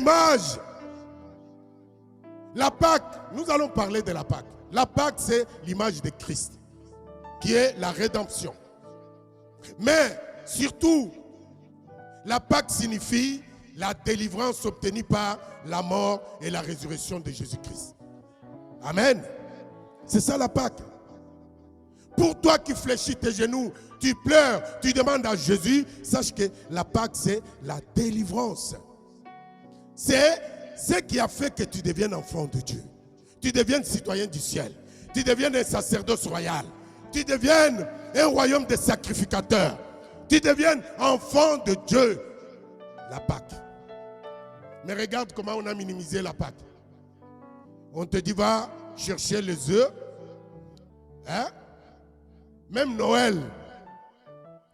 l'image. La Pâque, nous allons parler de la Pâque. La Pâque, c'est l'image de Christ, qui est la rédemption. Mais surtout, la Pâque signifie la délivrance obtenue par la mort et la résurrection de Jésus-Christ. Amen. C'est ça la Pâque. Pour toi qui fléchis tes genoux, tu pleures, tu demandes à Jésus, sache que la Pâque, c'est la délivrance. C'est ce qui a fait que tu deviennes enfant de Dieu. Tu deviennes citoyen du ciel. Tu deviennes un sacerdoce royal. Tu deviennes un royaume de sacrificateurs. Tu deviennes enfant de Dieu. La Pâque. Mais regarde comment on a minimisé la Pâque. On te dit, va chercher les œufs. Hein? Même Noël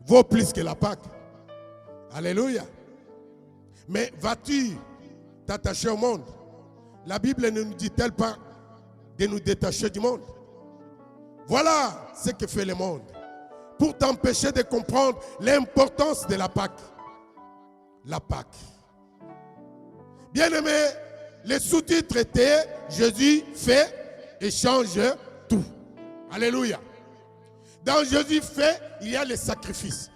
vaut plus que la Pâque. Alléluia. Mais vas-tu t'attacher au monde? La Bible ne nous dit-elle pas de nous détacher du monde? Voilà ce que fait le monde. Pour t'empêcher de comprendre l'importance de la Pâque. La Pâque. Bien-aimé, les sous-titres étaient Jésus fait et change tout. Alléluia. Dans Jésus fait, il y a les sacrifices.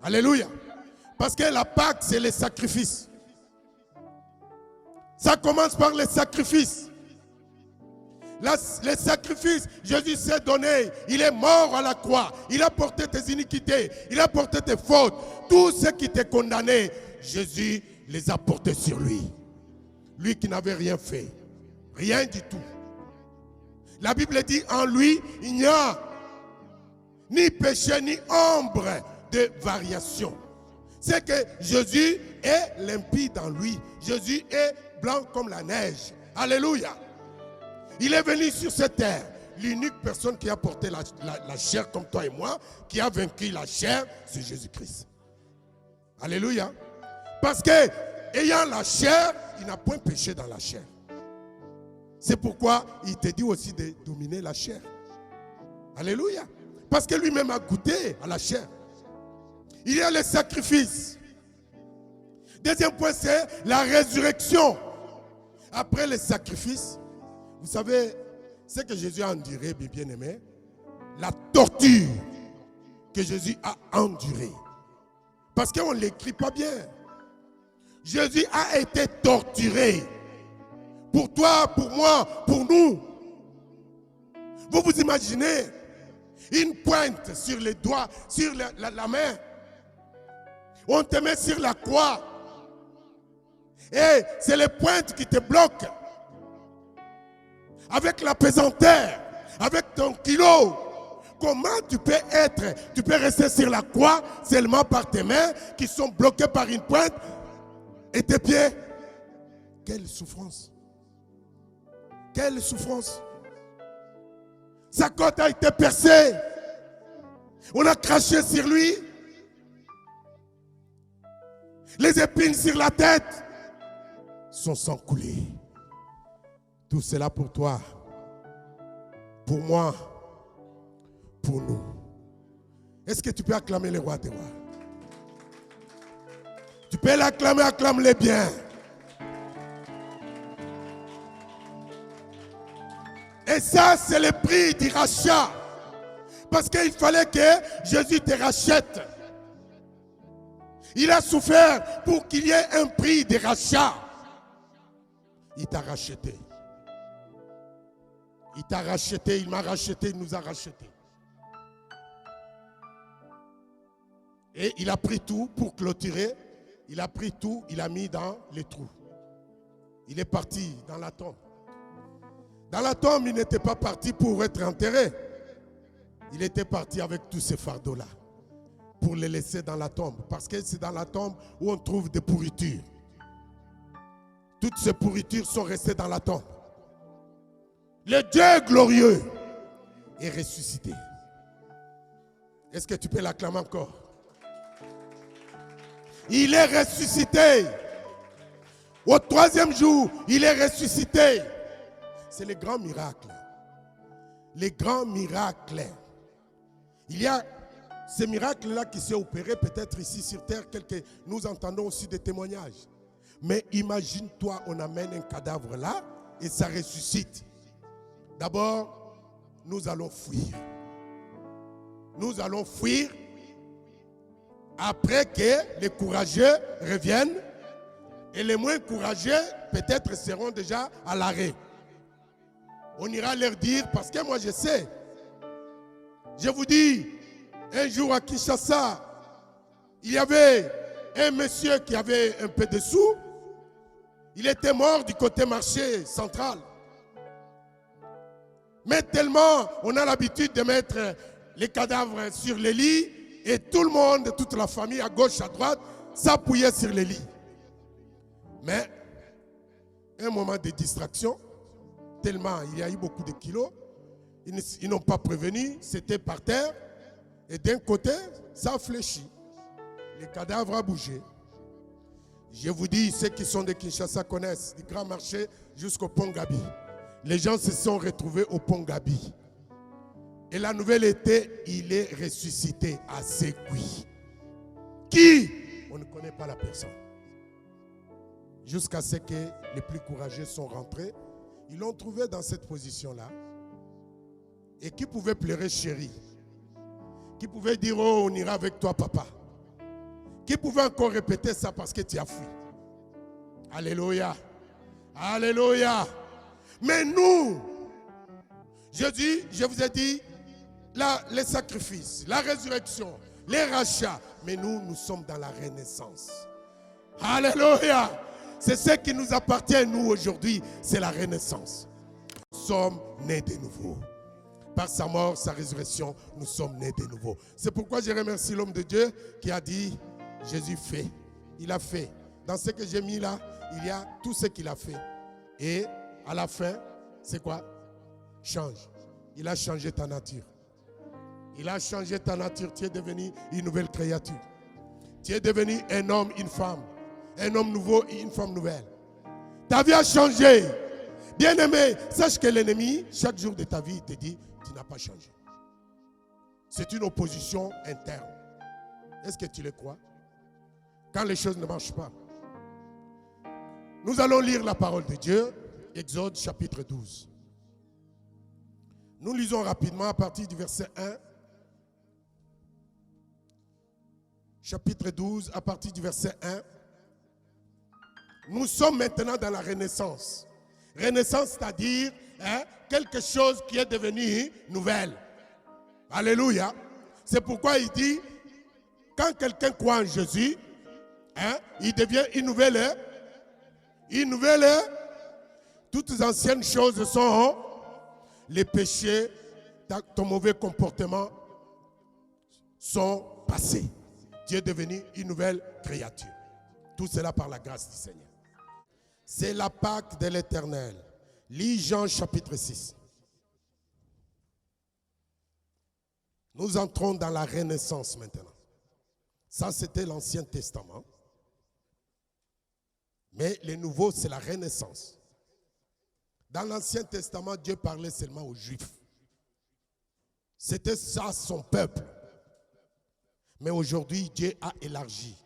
Alléluia. Parce que la Pâque, c'est les sacrifices. Ça commence par les sacrifices. Les sacrifices, Jésus s'est donné. Il est mort à la croix. Il a porté tes iniquités. Il a porté tes fautes. Tout ce qui t'est condamné, Jésus les a portés sur lui. Lui qui n'avait rien fait. Rien du tout. La Bible dit, en lui, il n'y a ni péché, ni ombre de variation. C'est que Jésus est limpide en lui. Jésus est blanc comme la neige. Alléluia. Il est venu sur cette terre. L'unique personne qui a porté la chair comme toi et moi, qui a vaincu la chair, c'est Jésus-Christ. Alléluia. Parce que, ayant la chair, il n'a point péché dans la chair. C'est pourquoi il te dit aussi de dominer la chair. Alléluia. Parce que lui-même a goûté à la chair. Il y a les sacrifices. Deuxième point, c'est la résurrection. Après les sacrifices, vous savez, ce que Jésus a enduré, bien-aimé, la torture que Jésus a endurée. Parce qu'on ne l'écrit pas bien. Jésus a été torturé. Pour toi, pour moi, pour nous. Vous vous imaginez une pointe sur les doigts, sur la main. On te met sur la croix. Et c'est les pointes qui te bloquent. Avec la pesanteur, avec ton kilo. Comment tu peux rester sur la croix seulement par tes mains qui sont bloquées par une pointe et tes pieds? Quelle souffrance! Quelle souffrance! Sa côte a été percée. On a craché sur lui. Les épines sur la tête. Son sang coulé. Tout cela pour toi, pour moi, pour nous. Est-ce que tu peux acclamer le roi des rois? Tu peux l'acclamer, acclame-le bien. Et ça, c'est le prix du rachat. Parce qu'il fallait que Jésus te rachète. Il a souffert pour qu'il y ait un prix de rachat. Il t'a racheté. Il t'a racheté, il m'a racheté, il nous a racheté. Et il a pris tout pour clôturer. Il a pris tout, il a mis dans les trous. Il est parti dans la tombe. Dans la tombe, il n'était pas parti pour être enterré. Il était parti avec tous ces fardeaux-là pour les laisser dans la tombe. Parce que c'est dans la tombe où on trouve des pourritures. Toutes ces pourritures sont restées dans la tombe. Le Dieu glorieux est ressuscité. Est-ce que tu peux l'acclamer encore? Il est ressuscité. Au troisième jour, il est ressuscité. C'est les grands miracles. Les grands miracles. Il y a ces miracles-là qui s'est opéré peut-être ici sur terre. Nous entendons aussi des témoignages. Mais imagine-toi, on amène un cadavre là et ça ressuscite. D'abord, nous allons fuir. Nous allons fuir après que les courageux reviennent et les moins courageux peut-être seront déjà à l'arrêt. On ira leur dire, parce que moi je sais, je vous dis, un jour à Kinshasa, il y avait un monsieur qui avait un peu de sous. Il était mort du côté marché central. Mais tellement on a l'habitude de mettre les cadavres sur les lits et tout le monde, toute la famille à gauche, à droite, s'appuyait sur les lits. Mais un moment de distraction, tellement il y a eu beaucoup de kilos, ils n'ont pas prévenu, c'était par terre et d'un côté, ça a fléchi. Le cadavre a bougé. Je vous dis, ceux qui sont de Kinshasa connaissent, du grand marché jusqu'au pont Gabi. Les gens se sont retrouvés au pont Gabi. Et la nouvelle était, il est ressuscité à Ségui. Qui? On ne connaît pas la personne. Jusqu'à ce que les plus courageux sont rentrés. Ils l'ont trouvé dans cette position-là. Et qui pouvait pleurer chérie? Qui pouvait dire, oh, on ira avec toi, papa? Qui pouvait encore répéter ça parce que tu as fui? Alléluia. Alléluia. Mais nous, je vous ai dit, les sacrifices, la résurrection, les rachats. Mais nous sommes dans la renaissance. Alléluia. C'est ce qui nous appartient, nous, aujourd'hui. C'est la renaissance. Nous sommes nés de nouveau. Par sa mort, sa résurrection, nous sommes nés de nouveau. C'est pourquoi je remercie l'homme de Dieu qui a dit, Jésus fait. Il a fait. Dans ce que j'ai mis là, il y a tout ce qu'il a fait. Et à la fin, c'est quoi? Change. Il a changé ta nature. Il a changé ta nature. Tu es devenu une nouvelle créature. Tu es devenu un homme, une femme. Un homme nouveau et une femme nouvelle. Ta vie a changé. Bien-aimé, sache que l'ennemi, chaque jour de ta vie, il te dit, tu n'as pas changé. C'est une opposition interne. Est-ce que tu le crois? Quand les choses ne marchent pas. Nous allons lire la parole de Dieu, Exode chapitre 12. Nous lisons rapidement à partir du verset 1. Chapitre 12, à partir du verset 1. Nous sommes maintenant dans la renaissance. Renaissance, c'est-à-dire quelque chose qui est devenu nouvelle. Alléluia. C'est pourquoi il dit, quand quelqu'un croit en Jésus, il devient une nouvelle ère. Une nouvelle ère. Toutes les anciennes choses sont les péchés, ton mauvais comportement sont passés. Tu es devenu une nouvelle créature. Tout cela par la grâce du Seigneur. C'est la Pâque de l'Éternel. Lis Jean chapitre 6. Nous entrons dans la Renaissance maintenant. Ça, c'était l'Ancien Testament. Mais le Nouveau, c'est la Renaissance. Dans l'Ancien Testament, Dieu parlait seulement aux Juifs. C'était ça son peuple. Mais aujourd'hui, Dieu a élargi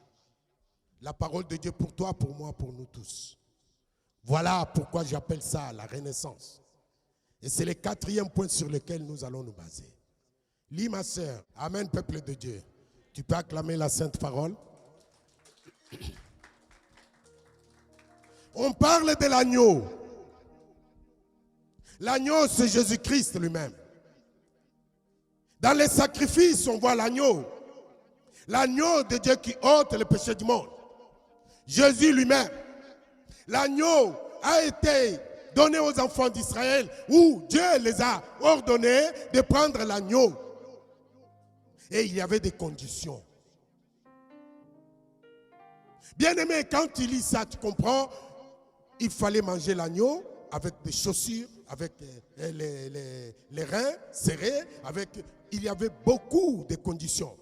la parole de Dieu pour toi, pour moi, pour nous tous. Voilà pourquoi j'appelle ça la Renaissance. Et c'est le quatrième point sur lequel nous allons nous baser. Lis ma sœur. Amen, peuple de Dieu. Tu peux acclamer la sainte parole. On parle de l'agneau. L'agneau, c'est Jésus-Christ lui-même. Dans les sacrifices, on voit l'agneau. L'agneau de Dieu qui ôte le péché du monde. Jésus lui-même. L'agneau a été donné aux enfants d'Israël où Dieu les a ordonnés de prendre l'agneau. Et il y avait des conditions. Bien-aimé, quand tu lis ça, tu comprends, il fallait manger l'agneau avec des chaussures, avec les reins serrés, il y avait beaucoup de conditions.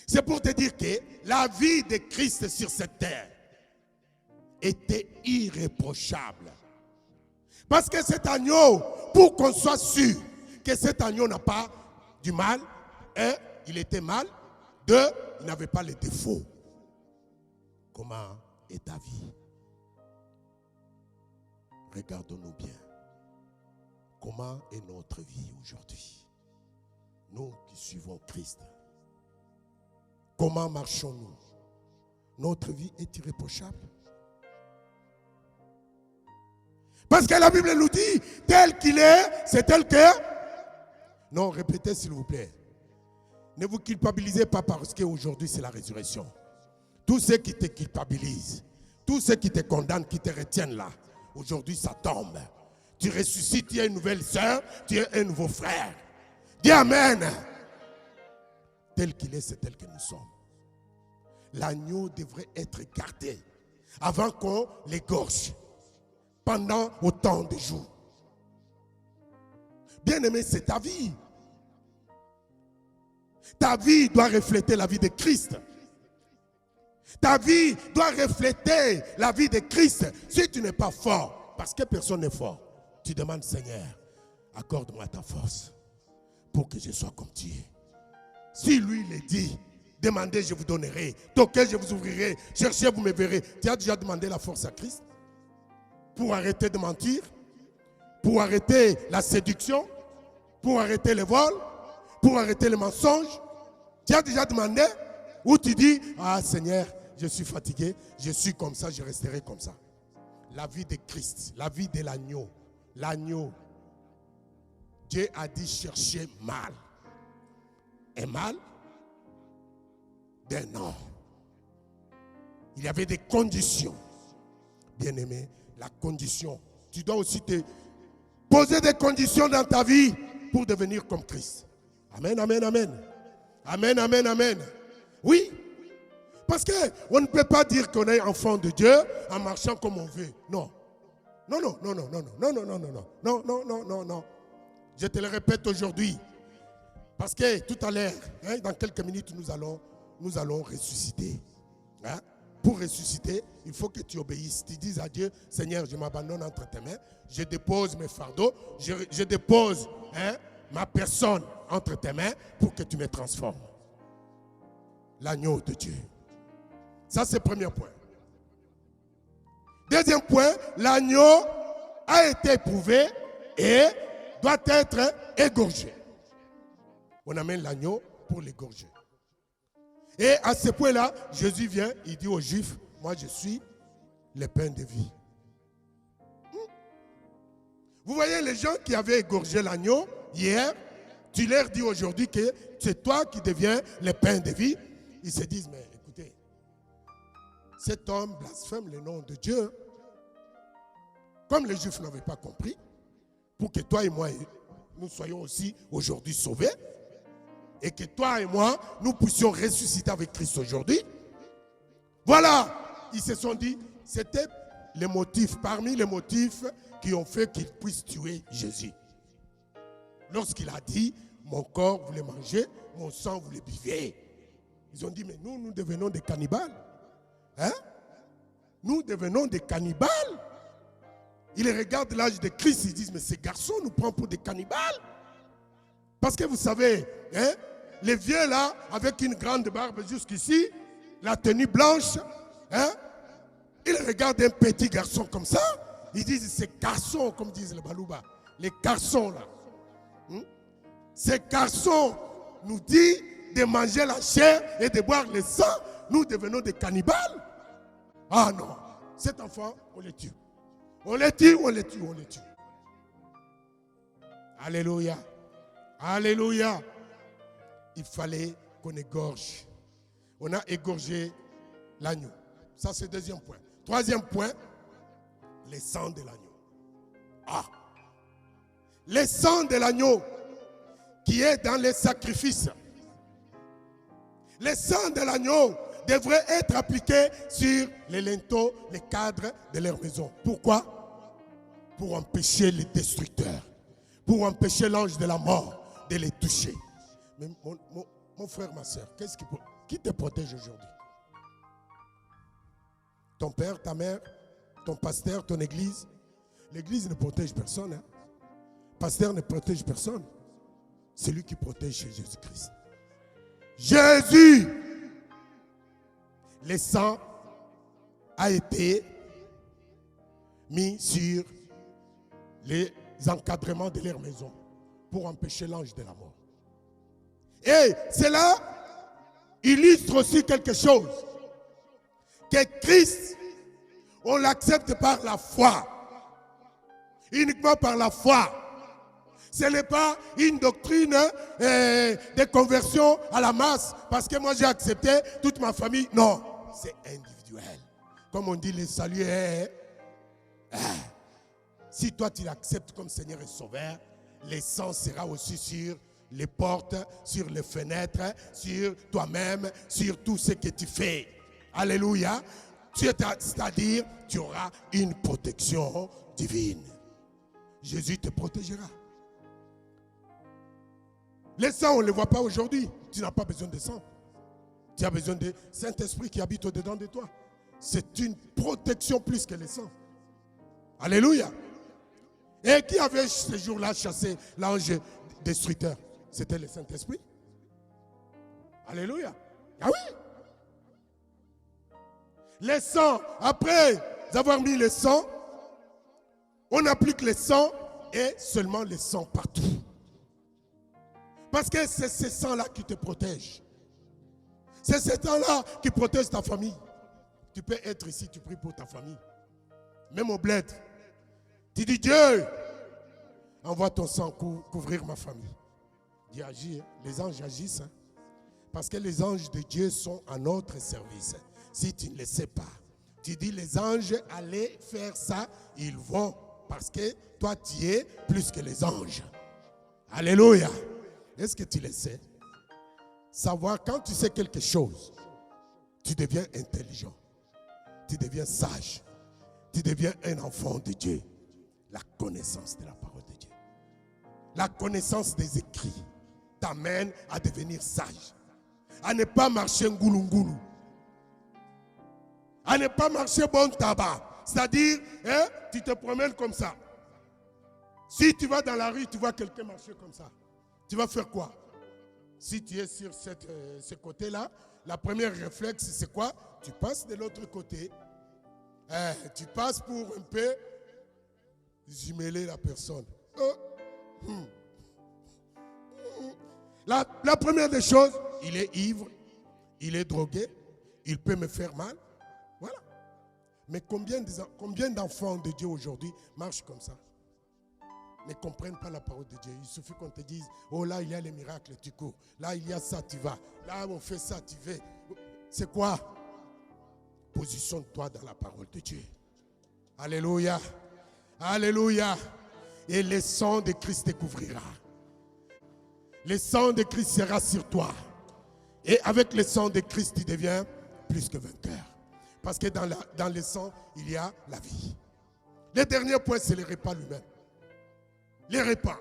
C'est pour te dire que la vie de Christ sur cette terre était irréprochable. Parce que cet agneau, pour qu'on soit sûr que cet agneau n'a pas du mal, il était mal, deux, il n'avait pas les défauts. Comment est ta vie? Regardons-nous bien. Comment est notre vie aujourd'hui? Nous qui suivons Christ. Comment marchons-nous? Notre vie est irréprochable. Parce que la Bible nous dit, tel qu'il est, c'est tel que... Non, répétez s'il vous plaît. Ne vous culpabilisez pas parce qu'aujourd'hui c'est la résurrection. Tous ceux qui te culpabilisent, tous ceux qui te condamnent, qui te retiennent là, aujourd'hui ça tombe. Tu ressuscites, tu es une nouvelle sœur, tu es un nouveau frère. Dis Amen. Tel qu'il est, c'est tel que nous sommes. L'agneau devrait être gardé avant qu'on l'égorge pendant autant de jours. Bien-aimé, c'est ta vie. Ta vie doit refléter la vie de Christ. Ta vie doit refléter la vie de Christ. Si tu n'es pas fort, parce que personne n'est fort, tu demandes, Seigneur, accorde-moi ta force pour que je sois comme tu es. Si lui le dit, demandez, je vous donnerai. Toquez, je vous ouvrirai. Cherchez, vous me verrez. Tu as déjà demandé la force à Christ pour arrêter de mentir, pour arrêter la séduction, pour arrêter le vol, pour arrêter le mensonge. Tu as déjà demandé? Ou tu dis, ah Seigneur, je suis fatigué, je suis comme ça, je resterai comme ça. La vie de Christ, la vie de l'agneau. L'agneau, Dieu a dit chercher mal. Et mal d'un homme. Il y avait des conditions. Bien-aimé, la condition. Tu dois aussi te poser des conditions dans ta vie pour devenir comme Christ. Amen, amen, amen. Amen, amen, amen. Oui. Parce qu'on ne peut pas dire qu'on est enfant de Dieu en marchant comme on veut. Non. Non, non, non, non, non, non, non, non, non, non, non, non, non, non, non. Je te le répète aujourd'hui. Parce que tout à l'heure, hein, dans quelques minutes, nous allons ressusciter. Hein? Pour ressusciter, il faut que tu obéisses. Tu dises à Dieu, Seigneur, je m'abandonne entre tes mains. Je dépose mes fardeaux. Je dépose ma personne entre tes mains pour que tu me transformes. L'agneau de Dieu. Ça, c'est le premier point. Deuxième point, l'agneau a été éprouvé et doit être égorgé. On amène l'agneau pour l'égorger. Et à ce point-là, Jésus vient, il dit aux Juifs, moi je suis le pain de vie. Vous voyez les gens qui avaient égorgé l'agneau hier, tu leur dis aujourd'hui que c'est toi qui deviens le pain de vie. Ils se disent, mais écoutez, cet homme blasphème le nom de Dieu. Comme les Juifs n'avaient pas compris, pour que toi et moi, nous soyons aussi aujourd'hui sauvés, et que toi et moi, nous puissions ressusciter avec Christ aujourd'hui. Voilà, ils se sont dit, c'était les motifs, parmi les motifs qui ont fait qu'ils puissent tuer Jésus. Lorsqu'il a dit, mon corps vous le mangez, mon sang vous le buvez. Ils ont dit, mais nous devenons des cannibales. Hein? Nous devenons des cannibales. Ils regardent l'âge de Christ, ils disent, mais ces garçons nous prennent pour des cannibales. Parce que vous savez, hein, les vieux là, avec une grande barbe jusqu'ici, la tenue blanche, hein, ils regardent un petit garçon comme ça, ils disent, ces garçons, comme disent les Balouba, les garçons là. Ces garçons nous disent de manger la chair et de boire le sang, nous devenons des cannibales. Ah non, cet enfant, on le tue. On le tue, on le tue, on le tue. Alléluia. Alléluia. Il fallait qu'on égorge. On a égorgé l'agneau. Ça, c'est le deuxième point. Troisième point, le sang de l'agneau. Ah. Le sang de l'agneau qui est dans les sacrifices. Le sang de l'agneau devrait être appliqué sur les linteaux, les cadres de leur maison. Pourquoi? Pour empêcher les destructeurs, pour empêcher l'ange de la mort de les toucher. Mais mon frère, ma soeur, qui te protège aujourd'hui? Ton père, ta mère, ton pasteur, ton église? L'église ne protège personne. Hein? Pasteur ne protège personne. C'est lui qui protège Jésus-Christ. Jésus! Le sang a été mis sur les encadrements de leur maison pour empêcher l'ange de la mort. Et cela illustre aussi quelque chose, que Christ, on l'accepte par la foi, uniquement par la foi. Ce n'est pas une doctrine de conversion à la masse, parce que moi j'ai accepté toute ma famille. Non, c'est individuel. Comme on dit, le salut est... Si toi tu l'acceptes comme Seigneur et Sauveur, le sang sera aussi sur les portes, sur les fenêtres, sur toi-même, sur tout ce que tu fais. Alléluia. C'est-à-dire, tu auras une protection divine. Jésus te protégera. Les sangs, on ne les voit pas aujourd'hui. Tu n'as pas besoin de sang. Tu as besoin du Saint-Esprit qui habite au-dedans de toi. C'est une protection plus que les sangs. Alléluia. Et qui avait ce jour-là chassé l'ange destructeur? C'était le Saint-Esprit. Alléluia. Ah oui. Les sangs, après avoir mis le sang, on applique le sang et seulement le sang partout. Parce que c'est ce sang-là qui te protège. C'est ce sang-là qui protège ta famille. Tu peux être ici, tu pries pour ta famille. Même au bled. Tu dis, Dieu, envoie ton sang couvrir ma famille. Dieu agit, les anges agissent. Parce que les anges de Dieu sont à notre service. Si tu ne le sais pas, tu dis les anges allez faire ça, ils vont. Parce que toi tu es plus que les anges. Alléluia. Est-ce que tu le sais? Savoir, quand tu sais quelque chose, tu deviens intelligent. Tu deviens sage. Tu deviens un enfant de Dieu. La connaissance de la parole de Dieu. La connaissance des écrits t'amène à devenir sage. À ne pas marcher ngoulou-ngoulou. À ne pas marcher bon tabac. C'est-à-dire, tu te promènes comme ça. Si tu vas dans la rue, tu vois quelqu'un marcher comme ça. Tu vas faire quoi? Si tu es sur ce côté-là, la première réflexe, c'est quoi? Tu passes de l'autre côté. Tu passes pour un peu jumeler la personne. La première des choses, il est ivre, il est drogué, il peut me faire mal. Voilà. Mais combien d'enfants de Dieu aujourd'hui marchent comme ça? Ne comprennent pas la parole de Dieu. Il suffit qu'on te dise, oh là il y a les miracles, tu cours. Là il y a ça, tu vas. Là on fait ça, tu vas. C'est quoi? Positionne-toi dans la parole de Dieu. Alléluia. Alléluia. Et le sang de Christ te couvrira. Le sang de Christ sera sur toi. Et avec le sang de Christ, tu deviens plus que vainqueur. Parce que dans le sang, il y a la vie. Le dernier point, c'est le repas lui-même. Les repas.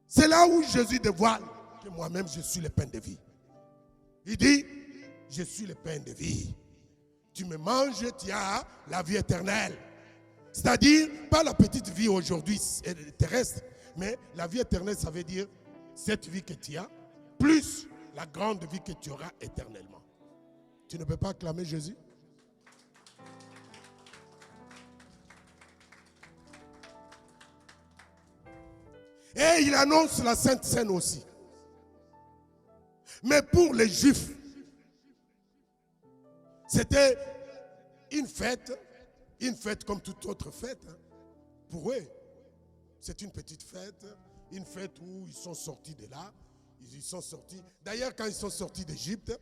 C'est là où Jésus dévoile que moi-même, je suis le pain de vie. Il dit, je suis le pain de vie. Tu me manges, tu as la vie éternelle. C'est-à-dire, pas la petite vie aujourd'hui terrestre, mais la vie éternelle, ça veut dire cette vie que tu as, plus la grande vie que tu auras éternellement. Tu ne peux pas acclamer Jésus? Et il annonce la Sainte Seine aussi. Mais pour les Juifs, c'était une fête comme toute autre fête. Pour eux, c'est une petite fête, une fête où ils sont sortis de là. Ils sont sortis. D'ailleurs, quand ils sont sortis d'Égypte,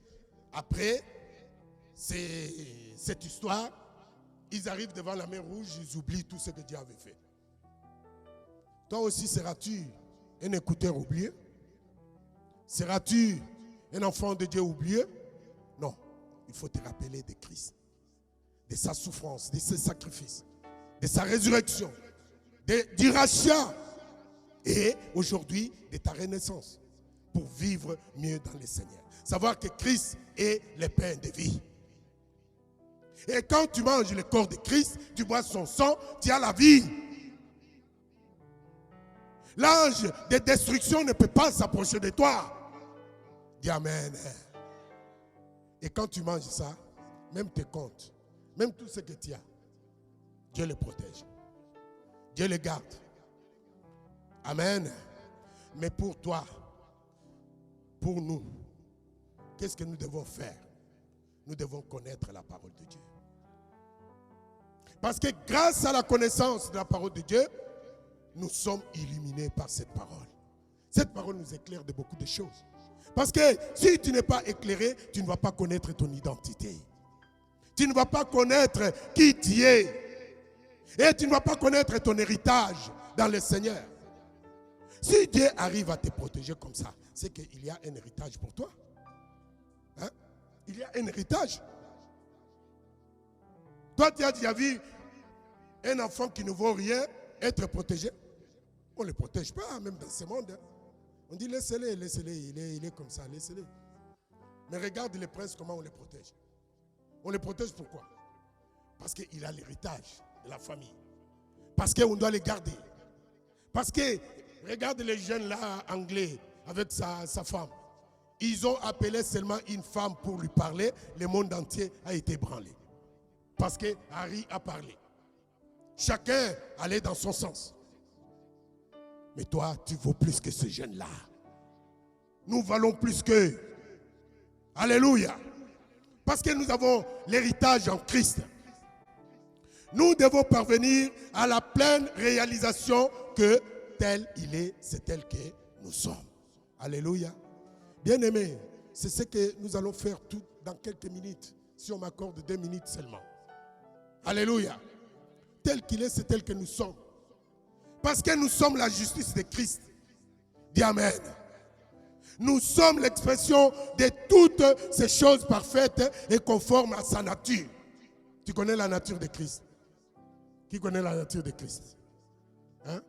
après cette histoire, ils arrivent devant la mer Rouge, ils oublient tout ce que Dieu avait fait. Toi aussi, seras-tu un écouteur oublié? Seras-tu un enfant de Dieu oublié? Non, il faut te rappeler de Christ, de sa souffrance, de ses sacrifices, de sa résurrection, du rachat et aujourd'hui de ta renaissance pour vivre mieux dans le Seigneur. Savoir que Christ est le pain de vie. Et quand tu manges le corps de Christ, tu bois son sang, tu as la vie. L'ange de destruction ne peut pas s'approcher de toi. Dis Amen. Et quand tu manges ça, même tes comptes, même tout ce que tu as, Dieu le protège. Dieu le garde. Amen. Mais pour toi, pour nous, qu'est-ce que nous devons faire? Nous devons connaître la parole de Dieu. Parce que grâce à la connaissance de la parole de Dieu, nous sommes illuminés par cette parole. Cette parole nous éclaire de beaucoup de choses. Parce que si tu n'es pas éclairé, tu ne vas pas connaître ton identité. Tu ne vas pas connaître qui tu es. Et tu ne vas pas connaître ton héritage dans le Seigneur. Si Dieu arrive à te protéger comme ça, c'est qu'il y a un héritage pour toi. Hein? Il y a un héritage. Toi, tu as déjà vu un enfant qui ne vaut rien être protégé? On ne le protège pas, même dans ce monde. On dit laissez-le, laissez-le, il est comme ça, laissez-le. Mais regarde les princes, comment on les protège. On les protège pourquoi? Parce qu'il a l'héritage de la famille. Parce qu'on doit les garder. Parce que, regarde les jeunes là, anglais, avec sa femme. Ils ont appelé seulement une femme pour lui parler. Le monde entier a été ébranlé. Parce que Harry a parlé. Chacun allait dans son sens. Mais toi, tu vaux plus que ce jeune-là. Nous valons plus qu'eux. Alléluia. Parce que nous avons l'héritage en Christ. Nous devons parvenir à la pleine réalisation que tel il est, c'est tel que nous sommes. Alléluia. Bien-aimés, c'est ce que nous allons faire tout dans quelques minutes, si on m'accorde 2 minutes seulement. Alléluia. Tel qu'il est, c'est tel que nous sommes. Parce que nous sommes la justice de Christ. Dis Amen. Nous sommes l'expression de toutes ces choses parfaites et conformes à sa nature. Tu connais la nature de Christ? Qui connaît la nature de Christ? Hein?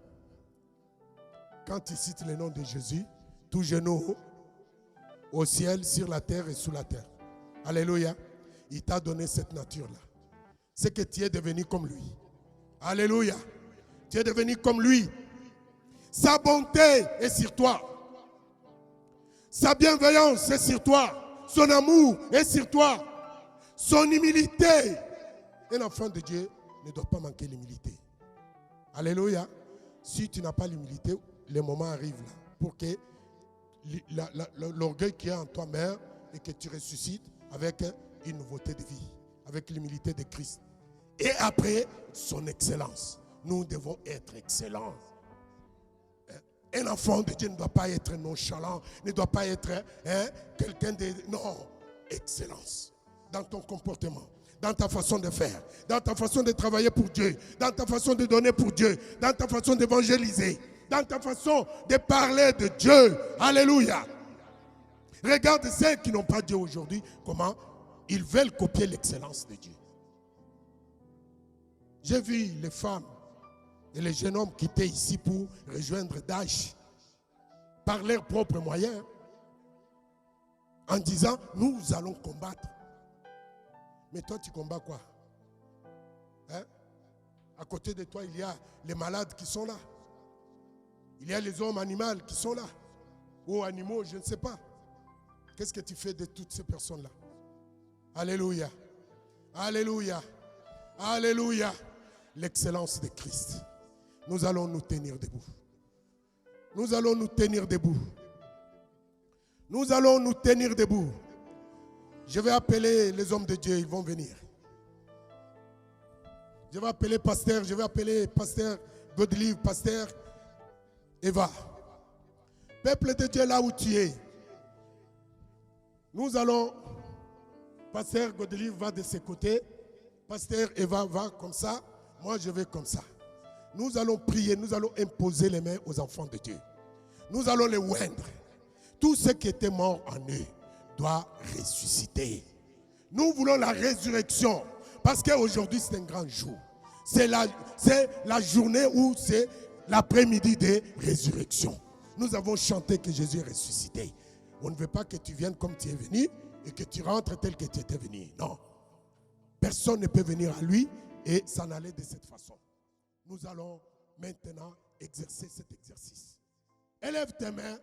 Quand tu cites le nom de Jésus, tout genou au ciel, sur la terre et sous la terre. Alléluia. Il t'a donné cette nature-là. C'est que tu es devenu comme lui. Alléluia. Tu es devenu comme lui. Sa bonté est sur toi. Sa bienveillance est sur toi. Son amour est sur toi. Son humilité. Un enfant de Dieu ne doit pas manquer l'humilité. Alléluia. Si tu n'as pas l'humilité, le moment arrive là pour que l'orgueil qui est en toi meure et que tu ressuscites avec une nouveauté de vie, avec l'humilité de Christ. Et après, son excellence. Nous devons être excellents. Un enfant de Dieu ne doit pas être nonchalant, ne doit pas être quelqu'un de... Non, excellence dans ton comportement, dans ta façon de faire, dans ta façon de travailler pour Dieu, dans ta façon de donner pour Dieu, dans ta façon d'évangéliser, dans ta façon de parler de Dieu. Alléluia. Regarde ceux qui n'ont pas Dieu aujourd'hui, comment ils veulent copier l'excellence de Dieu. J'ai vu les femmes et les jeunes hommes qui étaient ici pour rejoindre Daesh par leurs propres moyens, en disant nous allons combattre. Mais toi tu combats quoi? Hein? À côté de toi il y a les malades qui sont là. Il y a les hommes animaux qui sont là. Ou animaux, je ne sais pas. Qu'est-ce que tu fais de toutes ces personnes-là? Alléluia. Alléluia. Alléluia. L'excellence de Christ. Nous allons nous tenir debout. Nous allons nous tenir debout. Nous allons nous tenir debout. Je vais appeler les hommes de Dieu, ils vont venir. Je vais appeler pasteur Godelive, pasteur Eva. Peuple de Dieu, là où tu es, nous allons, pasteur Godelive va de ses côtés, pasteur Eva va comme ça, moi je vais comme ça. Nous allons prier, nous allons imposer les mains aux enfants de Dieu. Nous allons les oindre. Tout ce qui était mort en eux doit ressusciter. Nous voulons la résurrection. Parce qu'aujourd'hui c'est un grand jour. C'est la journée où c'est l'après-midi de résurrection. Nous avons chanté que Jésus est ressuscité. On ne veut pas que tu viennes comme tu es venu et que tu rentres tel que tu étais venu. Non. Personne ne peut venir à lui et s'en aller de cette façon. Nous allons maintenant exercer cet exercice. Élève tes mains